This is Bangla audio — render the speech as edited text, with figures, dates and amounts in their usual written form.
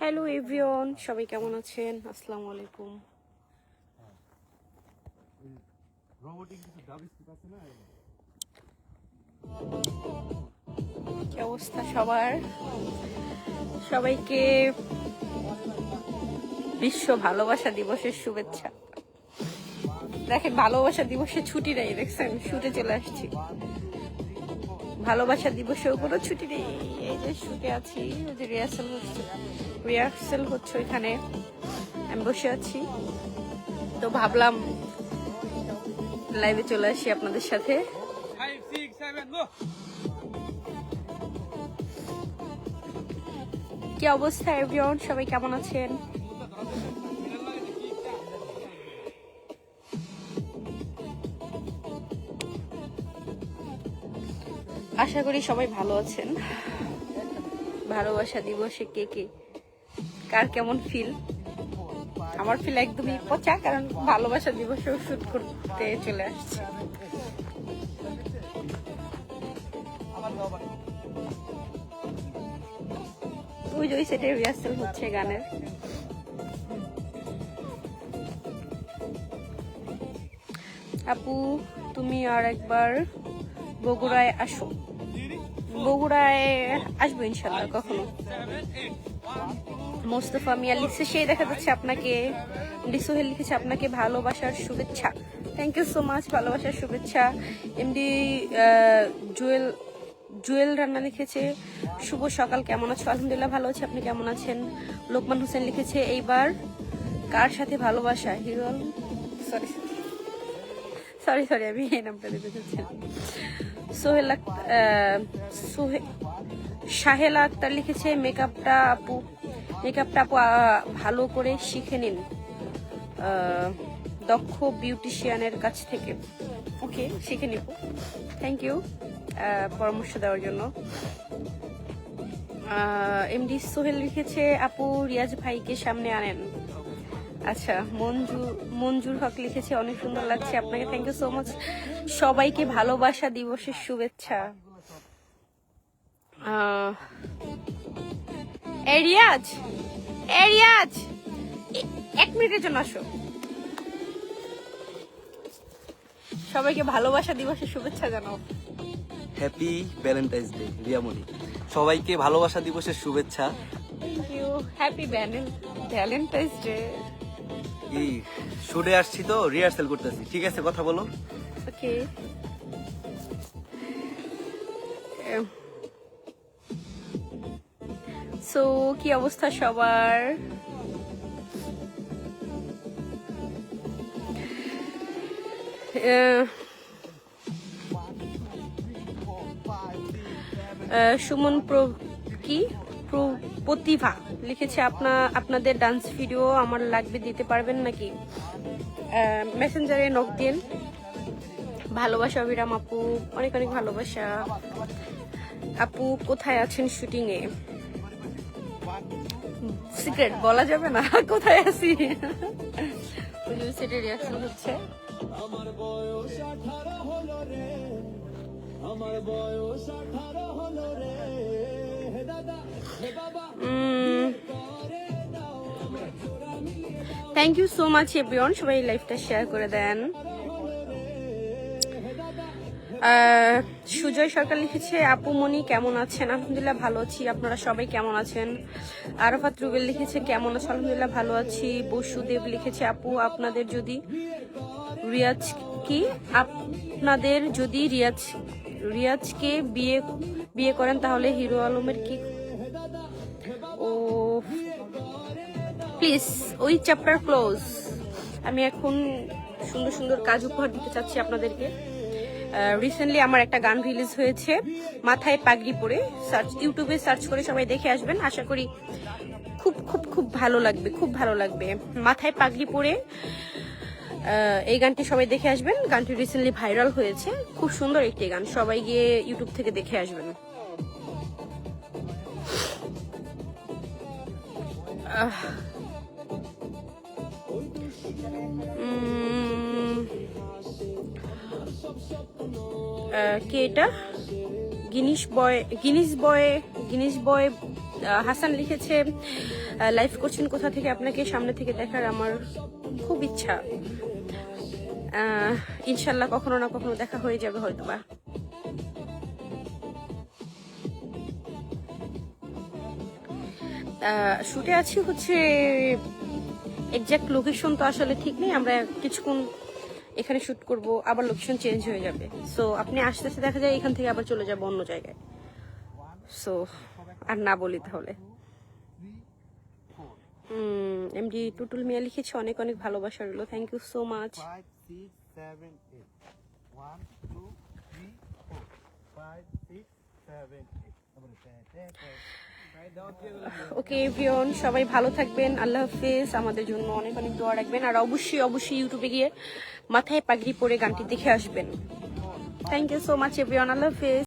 হ্যালো এভরিওয়ান, সবাই কেমন আছেন? আসসালামু আলাইকুম। কি অবস্থা সবার? সবাইকে বিশ্ব ভালোবাসা দিবসের শুভেচ্ছা। দেখেন, ভালোবাসা দিবসে ছুটি নেই, দেখছেন? শুটে চলে আসছি। ভালোবাসা দিবসেও কোনো ছুটি নেই। এই যে শুটে আছি, ওই যে রিহার্সেল হচ্ছে ওইখানে আমি বসে আছি। তো ভাবলাম লাইভে চলে আসি আপনাদের সাথে। কি অবস্থা এভরিওয়ান, সবাই কেমন আছেন? আশা করি সবাই ভালো আছেন। ভালোবাসা দিবসে কে কার কেমন ফিল? আমার ফিল একদমই পচা, কারণ ভালোবাসা দিবসেও শুট করতে চলে আসছে। ওই যে ওই সেটে রিহার্সেল হচ্ছে গানের। আপু, তুমি আর একবার বগুড়ায় আসো। বগুড়ায় আসবো ইনশাল্লাহ কখনো। মোস্তফা মিয়া লিখছে, সেই দেখা যাচ্ছে আপনাকে। সোহেল লিখেছে আপনাকে ভালোবাসার শুভেচ্ছা। থ্যাংক ইউ সো মাচ, ভালোবাসার শুভেচ্ছা। এমডি জুয়েল রান্না লিখেছে শুভ সকাল, কেমন আছো? আলহামদুলিল্লাহ ভালো আছি, আপনি কেমন আছেন? লোকমান হোসেন লিখেছে এইবার কার সাথে ভালোবাসা? হিরো সরি আমি এই নামটা দিতে চাচ্ছিলাম। সাহেলা আক্তার লিখেছে মেকআপটা আপু ভালো করে শিখে নিন দক্ষ বিউটিশিয়ানের কাছ থেকে। ওকে, শিখে নিব। থ্যাংক ইউ পরামর্শ দেওয়ার জন্য। এমডি সোহেল লিখেছে আপু রিয়াজ ভাইকে সামনে আনেন। আচ্ছা, মঞ্জুর হক লিখেছে অনেক সুন্দর লাগছে আপনাকে। Thank you so much. সবাইকে ভালোবাসা দিবসের শুভেচ্ছা। রিয়াজ এক মিনিটের জন্য আসো। সবাইকে ভালোবাসা দিবসের শুভেচ্ছা জানাও। Happy Valentine's day Riyamoni. সবাইকে ভালোবাসা দিবসের শুভেচ্ছা। Thank you. Happy Valentine's day. কি শুটে আসছি তো, রিহার্সেল করতেছি। ঠিক আছে, কথা বলো। ওকে। সো কি অবস্থা সবার? সুমন প্রতিভা লিখেছে আপনাদের ডান্স ভিডিও আমার লাগবে, দিতে পারবেন নাকি? মেসেঞ্জারে নক দিন। ভালোবাসা অভিরাম আপু, অনেক অনেক ভালোবাসা। আপু কোথায় আছেন শুটিং এ? সিক্রেট বলা যাবে না কোথায় আছি। সেটা রিয়াকশন হচ্ছে। আমার বয়স 18 হলো রে, আমার বয়স 18 হলো রে, হে দাদা হে বাবা। Thank you so much everyone, সবাই লাইভটা শেয়ার করে দেন। সুজয় সরকার লিখেছে আপু মনি কেমন আছেন? আলহামদুলিল্লাহ ভালো আছি, আপনারা সবাই কেমন আছেন? আরাফাত রুবেল লিখেছে কেমন আছো? আলহামদুলিল্লাহ ভালো আছি। বসুদেব লিখেছে আপু আপনাদের যদি রিয়াজকে বিয়ে করেন তাহলে হিরো আলমের কি? ও প্লিজ, ওই চ্যাপ্টার ক্লোজ। আমি এখন সুন্দর সুন্দর কাজ উপহার দিতে চাচ্ছি আপনাদেরকে। রিসেন্টলি আমার একটা গান রিলিজ হয়েছে, মাথায় পাগড়ি পরে। ইউটিউবে সার্চ করে সবাই দেখে আসবেন, আশা করি খুব খুব খুব ভালো লাগবে, খুব ভালো লাগবে। মাথায় পাগড়ি পরে এই গানটি সবাই দেখে আসবেন। গানটি রিসেন্টলি ভাইরাল হয়েছে, খুব সুন্দর একটি গান, সবাই গিয়ে ইউটিউব থেকে দেখে আসবেন। কে এটা? গিনিস বয় হাসান লিখেছে লাইভ করছেন কোথা থেকে, আপনাকে সামনে থেকে দেখার আমার খুব ইচ্ছা। ইনশাল্লাহ কখনো না কখনো দেখা হয়ে যাবে হয়তোবা। শুটে আছি হচ্ছে এক্সাক্ট লোকেশন তো আসলে ঠিক নেই, আমরা কিছুক্ষণ এখানে শুট করব, আবার লোকেশন চেঞ্জ হয়ে যাবে। সো আপনি আস্তে আস্তে দেখা যায় এখান থেকে আবার চলে যাব অন্য জায়গায়। সো আর না বলি তাহলে। এমডি টুটুল মিয়া লিখেছে অনেক অনেক ভালোবাসা রইল, thank you so much. 5, 6, 7, 8. 1, 2, 3, 4. 5, 6, 7, 8. Okay everyone, সবাই ভালো থাকবেন, আল্লাহ হাফেজ। আমাদের জন্য অনেক অনেক দোয়া রাখবেন, আর অবশ্যই অবশ্যই ইউটিউবে গিয়ে মাথায় পাগড়ি পরে গানটি দেখে আসবেন। Thank you so much everyone, Allah হাফেজ।